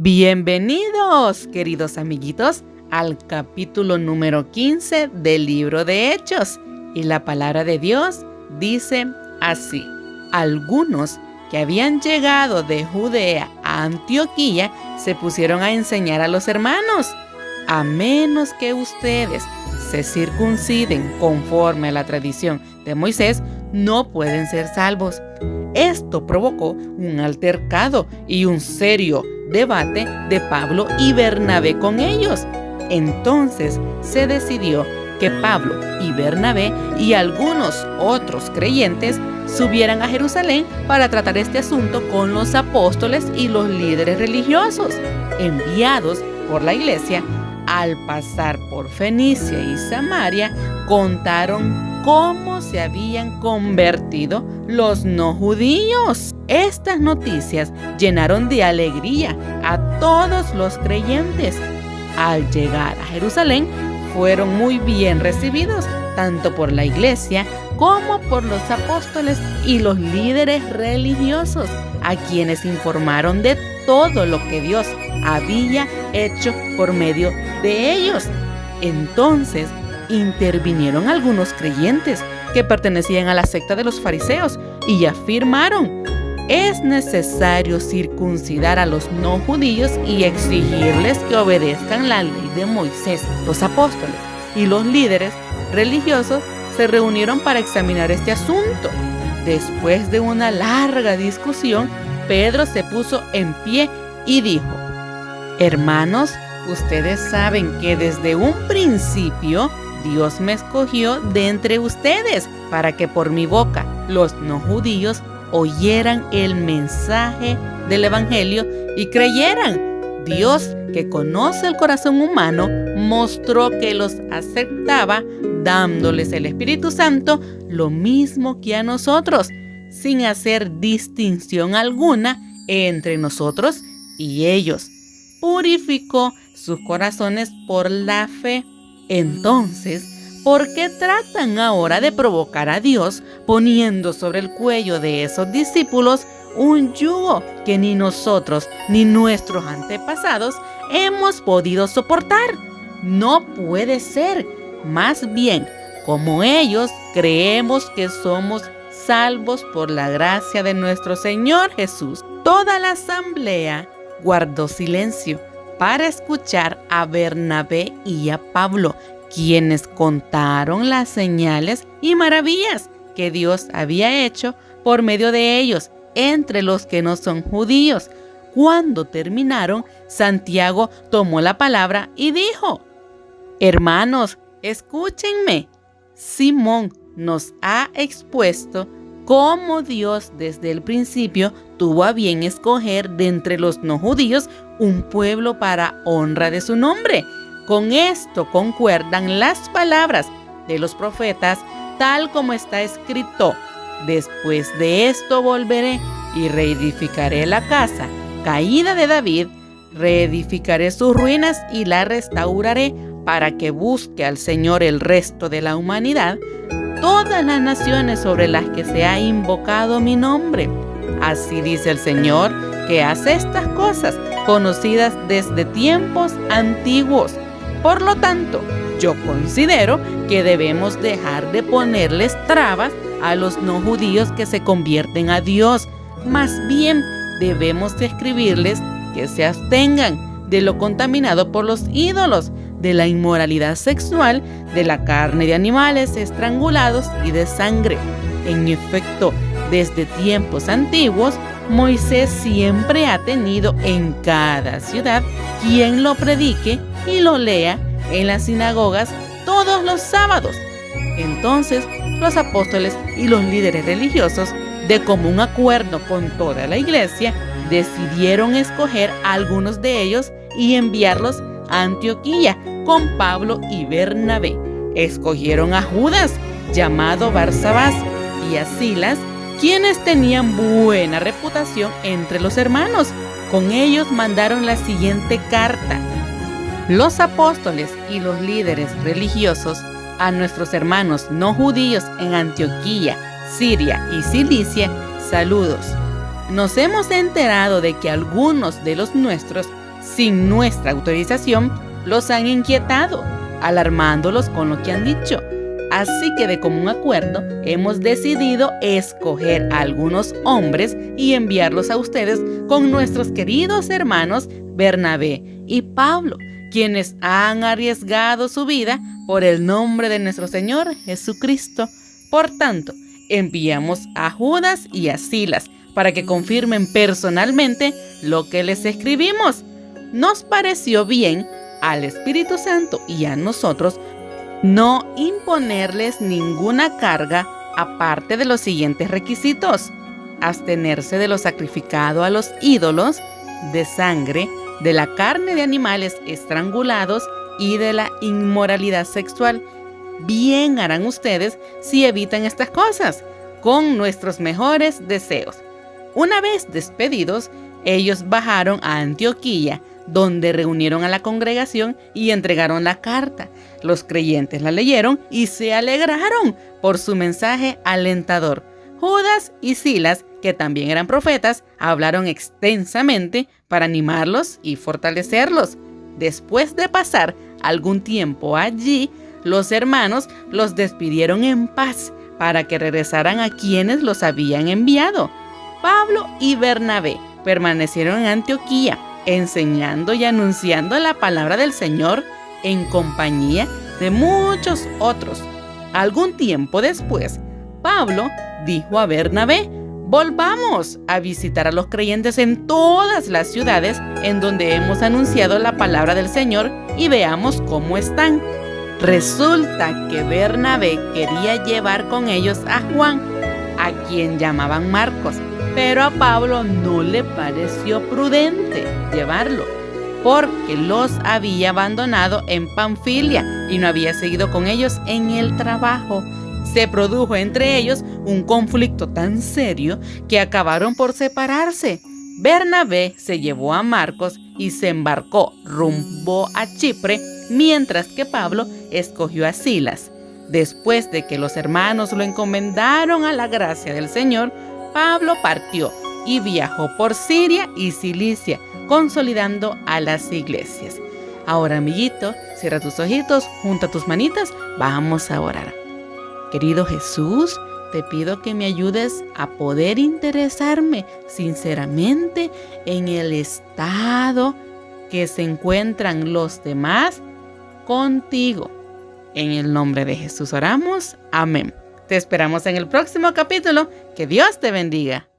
Bienvenidos, queridos amiguitos, al capítulo número 15 del libro de Hechos. Y la palabra de Dios dice así: algunos que habían llegado de Judea a Antioquía se pusieron a enseñar a los hermanos: a menos que ustedes se circunciden conforme a la tradición de Moisés, no pueden ser salvos. Esto provocó un altercado y un serio debate de Pablo y Bernabé con ellos. Entonces se decidió que Pablo y Bernabé y algunos otros creyentes subieran a Jerusalén para tratar este asunto con los apóstoles y los líderes religiosos enviados por la iglesia. Al pasar por Fenicia y Samaria, contaron cómo se habían convertido los no judíos. Estas noticias llenaron de alegría a todos los creyentes. Al llegar a Jerusalén, fueron muy bien recibidos, tanto por la iglesia como por los apóstoles y los líderes religiosos, a quienes informaron de todo lo que Dios había hecho por medio de ellos. Entonces intervinieron algunos creyentes que pertenecían a la secta de los fariseos y afirmaron: es necesario circuncidar a los no judíos y exigirles que obedezcan la ley de Moisés. Los apóstoles y los líderes religiosos se reunieron para examinar este asunto. Después de una larga discusión, Pedro se puso en pie y dijo: hermanos, ustedes saben que desde un principio Dios me escogió de entre ustedes para que por mi boca los no judíos oyeran el mensaje del evangelio y creyeran. Dios, que conoce el corazón humano, mostró que los aceptaba dándoles el Espíritu Santo, lo mismo que a nosotros, sin hacer distinción alguna entre nosotros y ellos. Purificó sus corazones por la fe. Entonces, ¿por qué tratan ahora de provocar a Dios poniendo sobre el cuello de esos discípulos un yugo que ni nosotros ni nuestros antepasados hemos podido soportar? No puede ser. Más bien, como ellos, creemos que somos salvos por la gracia de nuestro Señor Jesús. Toda la asamblea guardó silencio para escuchar a Bernabé y a Pablo, quienes contaron las señales y maravillas que Dios había hecho por medio de ellos entre los que no son judíos. Cuando terminaron, Santiago tomó la palabra y dijo: hermanos, escúchenme. Simón nos ha expuesto cómo Dios desde el principio tuvo a bien escoger de entre los no judíos un pueblo para honra de su nombre. Con esto concuerdan las palabras de los profetas, tal como está escrito: después de esto volveré y reedificaré la casa caída de David, reedificaré sus ruinas y la restauraré, para que busque al Señor el resto de la humanidad, todas las naciones sobre las que se ha invocado mi nombre. Así dice el Señor, que hace estas cosas conocidas desde tiempos antiguos. Por lo tanto, yo considero que debemos dejar de ponerles trabas a los no judíos que se convierten a Dios. Más bien, debemos escribirles que se abstengan de lo contaminado por los ídolos, de la inmoralidad sexual, de la carne de animales estrangulados y de sangre. En efecto, desde tiempos antiguos, Moisés siempre ha tenido en cada ciudad quien lo predique y lo lea en las sinagogas todos los sábados. Entonces, los apóstoles y los líderes religiosos, de común acuerdo con toda la iglesia, decidieron escoger a algunos de ellos y enviarlos a Antioquía con Pablo y Bernabé. Escogieron a Judas, llamado Barsabás, y a Silas, quienes tenían buena reputación entre los hermanos. Con ellos mandaron la siguiente carta: los apóstoles y los líderes religiosos, a nuestros hermanos no judíos en Antioquía, Siria y Cilicia, saludos. Nos hemos enterado de que algunos de los nuestros sin nuestra autorización, los han inquietado, alarmándolos con lo que han dicho. Así que de común acuerdo hemos decidido escoger a algunos hombres y enviarlos a ustedes con nuestros queridos hermanos Bernabé y Pablo, quienes han arriesgado su vida por el nombre de nuestro Señor Jesucristo. Por tanto, enviamos a Judas y a Silas para que confirmen personalmente lo que les escribimos. Nos pareció bien al Espíritu Santo y a nosotros no imponerles ninguna carga aparte de los siguientes requisitos: abstenerse de lo sacrificado a los ídolos, de sangre, de la carne de animales estrangulados y de la inmoralidad sexual. Bien harán ustedes si evitan estas cosas, con nuestros mejores deseos. Una vez despedidos, ellos bajaron a Antioquía, donde reunieron a la congregación y entregaron la carta. Los creyentes la leyeron y se alegraron por su mensaje alentador. Judas y Silas, que también eran profetas, hablaron extensamente para animarlos y fortalecerlos. Después de pasar algún tiempo allí, los hermanos los despidieron en paz para que regresaran a quienes los habían enviado. Pablo y Bernabé permanecieron en Antioquía, enseñando y anunciando la palabra del Señor en compañía de muchos otros. Algún tiempo después, Pablo dijo a Bernabé: volvamos a visitar a los creyentes en todas las ciudades en donde hemos anunciado la palabra del Señor y veamos cómo están. Resulta que Bernabé quería llevar con ellos a Juan, a quien llamaban Marcos, pero a Pablo no le pareció prudente llevarlo, porque los había abandonado en Panfilia y no había seguido con ellos en el trabajo. Se produjo entre ellos un conflicto tan serio que acabaron por separarse. Bernabé se llevó a Marcos y se embarcó rumbo a Chipre, mientras que Pablo escogió a Silas. Después de que los hermanos lo encomendaron a la gracia del Señor, Pablo partió y viajó por Siria y Cilicia, consolidando a las iglesias. Ahora, amiguito, cierra tus ojitos, junta tus manitas, vamos a orar. Querido Jesús, te pido que me ayudes a poder interesarme sinceramente en el estado que se encuentran los demás contigo. En el nombre de Jesús oramos. Amén. Te esperamos en el próximo capítulo. Que Dios te bendiga.